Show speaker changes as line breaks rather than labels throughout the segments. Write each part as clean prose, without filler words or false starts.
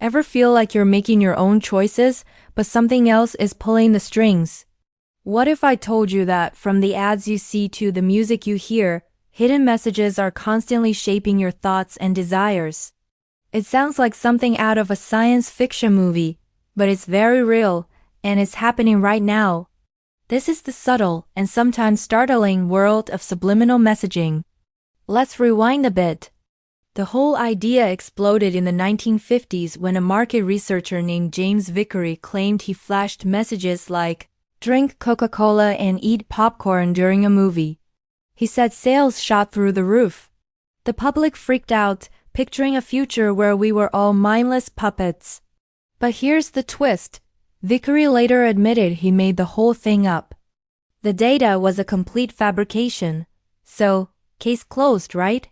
Ever feel like you're making your own choices, but something else is pulling the strings? What if I told you that from the ads you see to the music you hear, hidden messages are constantly shaping your thoughts and desires? It sounds like something out of a science fiction movie, but it's very real, and it's happening right now. This is the subtle and sometimes startling world of subliminal messaging. Let's rewind a bit. The whole idea exploded in the 1950s when a market researcher named James Vickery claimed he flashed messages like, "Drink Coca-Cola and eat popcorn during a movie." He said sales shot through the roof. The public freaked out, picturing a future where we were all mindless puppets. But here's the twist. Vickery later admitted he made the whole thing up. The data was a complete fabrication. So, case closed, right?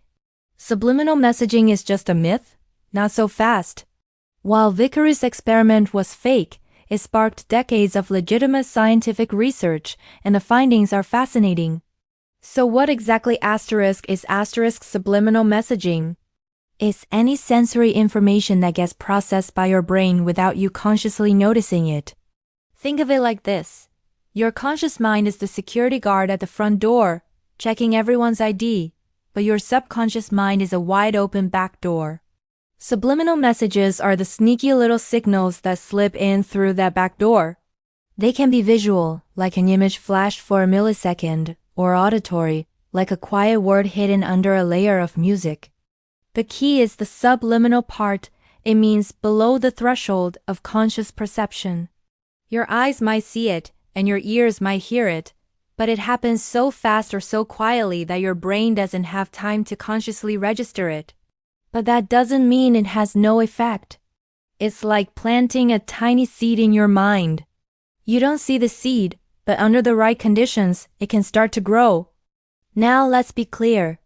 Subliminal messaging is just a myth? Not so fast. While Vickery's experiment was fake, it sparked decades of legitimate scientific research, and the findings are fascinating. So what exactly is subliminal messaging? It's any sensory information that gets processed by your brain without you consciously noticing it. Think of it like this. Your conscious mind is the security guard at the front door, checking everyone's ID, but your subconscious mind is a wide-open back door. Subliminal messages are the sneaky little signals that slip in through that back door. They can be visual, like an image flashed for a millisecond, or auditory, like a quiet word hidden under a layer of music. The key is the subliminal part. It means below the threshold of conscious perception. Your eyes might see it, and your ears might hear it, but it happens so fast or so quietly that your brain doesn't have time to consciously register it. But that doesn't mean it has no effect. It's like planting a tiny seed in your mind. You don't see the seed, but under the right conditions, it can start to grow. Now let's be clear.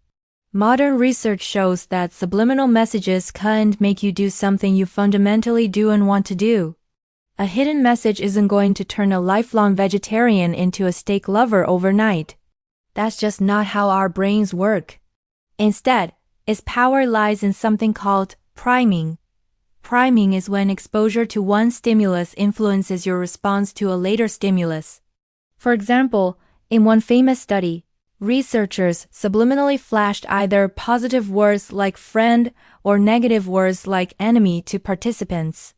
Modern research shows that subliminal messages can't make you do something you fundamentally do and want to do. A hidden message isn't going to turn a lifelong vegetarian into a steak lover overnight. That's just not how our brains work. Instead, its power lies in something called priming. Priming is when exposure to one stimulus influences your response to a later stimulus. For example, in one famous study, researchers subliminally flashed either positive words like friend or negative words like enemy to participants.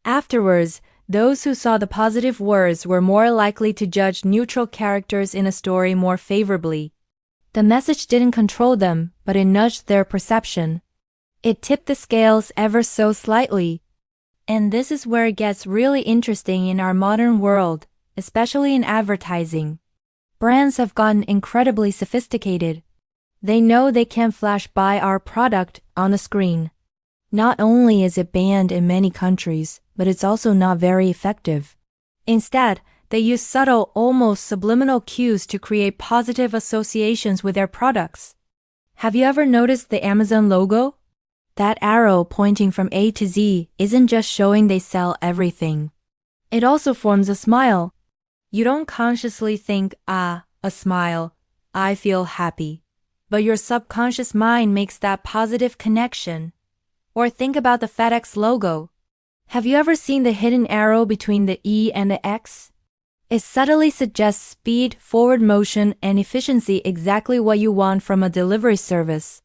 Afterwards, those who saw the positive words were more likely to judge neutral characters in a story more favorably. The message didn't control them, but it nudged their perception. It tipped the scales ever so slightly. And this is where it gets really interesting in our modern world, especially in advertising. Brands have gotten incredibly sophisticated. They know they can flash buy our product on the screen. Not only is it banned in many countries, but it's also not very effective. Instead, they use subtle, almost subliminal cues to create positive associations with their products. Have you ever noticed the Amazon logo? That arrow pointing from A to Z isn't just showing they sell everything. It also forms a smile. You don't consciously think, a smile, I feel happy. But your subconscious mind makes that positive connection. Or think about the FedEx logo. Have you ever seen the hidden arrow between the E and the X? It subtly suggests speed, forward motion, and efficiency, exactly what you want from a delivery service.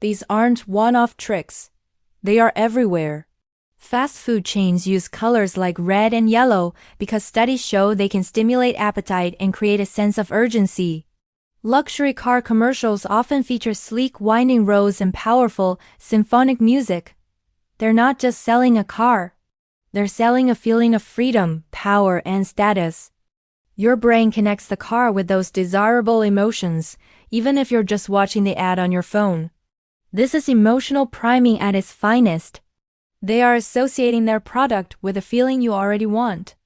These aren't one-off tricks. They are everywhere. Fast food chains use colors like red and yellow because studies show they can stimulate appetite and create a sense of urgency. Luxury car commercials often feature sleek winding roads and powerful, symphonic music. They're not just selling a car. They're selling a feeling of freedom, power, and status. Your brain connects the car with those desirable emotions, even if you're just watching the ad on your phone. This is emotional priming at its finest. They are associating their product with a feeling you already want.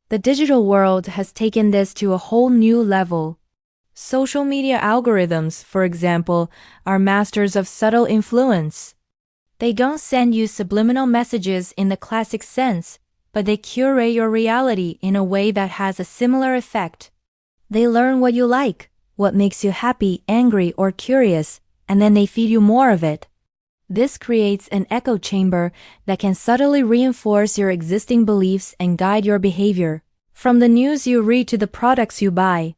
The digital world has taken this to a whole new level. Social media algorithms, for example, are masters of subtle influence. They don't send you subliminal messages in the classic sense, but they curate your reality in a way that has a similar effect. They learn what you like, what makes you happy, angry, or curious, and then they feed you more of it. This creates an echo chamber that can subtly reinforce your existing beliefs and guide your behavior. From the news you read to the products you buy,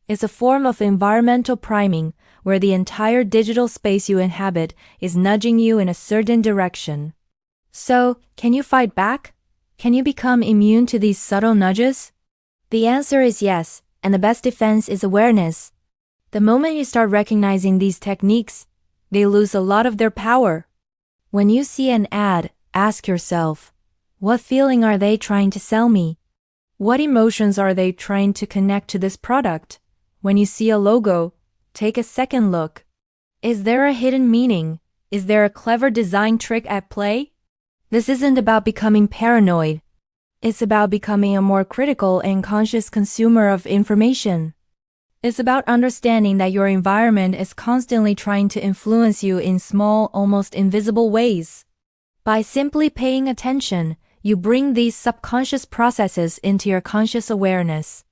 it's a form of environmental priming where the entire digital space you inhabit is nudging you in a certain direction. So, can you fight back? Can you become immune to these subtle nudges? The answer is yes, and the best defense is awareness. The moment you start recognizing these techniques, they lose a lot of their power. When you see an ad, ask yourself, what feeling are they trying to sell me? What emotions are they trying to connect to this product? When you see a logo, take a second look. Is there a hidden meaning? Is there a clever design trick at play? This isn't about becoming paranoid. It's about becoming a more critical and conscious consumer of information. It's about understanding that your environment is constantly trying to influence you in small, almost invisible ways. By simply paying attention, you bring these subconscious processes into your conscious awareness.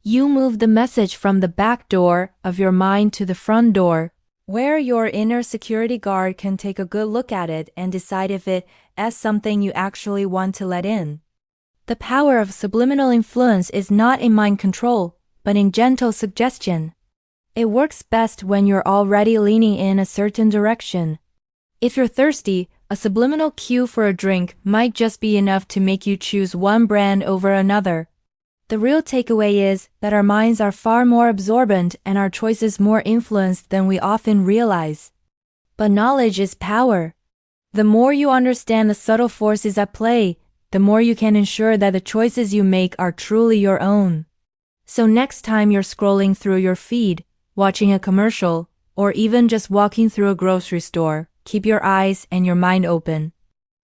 You move the message from the back door of your mind to the front door, where your inner security guard can take a good look at it and decide if it is something you actually want to let in. The power of subliminal influence is not in mind control, but in gentle suggestion. It works best when you're already leaning in a certain direction. If you're thirsty, a subliminal cue for a drink might just be enough to make you choose one brand over another. The real takeaway is that our minds are far more absorbent and our choices more influenced than we often realize. But knowledge is power. The more you understand the subtle forces at play, the more you can ensure that the choices you make are truly your own. So next time you're scrolling through your feed, watching a commercial, or even just walking through a grocery store, keep your eyes and your mind open.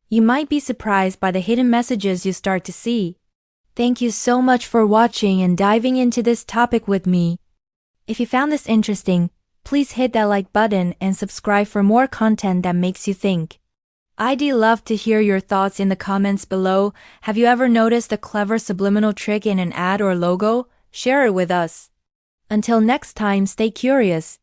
You might be surprised by the hidden messages you start to see. Thank you so much for watching and diving into this topic with me. If you found this interesting, please hit that like button and subscribe for more content that makes you think. I'd love to hear your thoughts in the comments below. Have you ever noticed a clever subliminal trick in an ad or logo? Share it with us. Until next time, stay curious,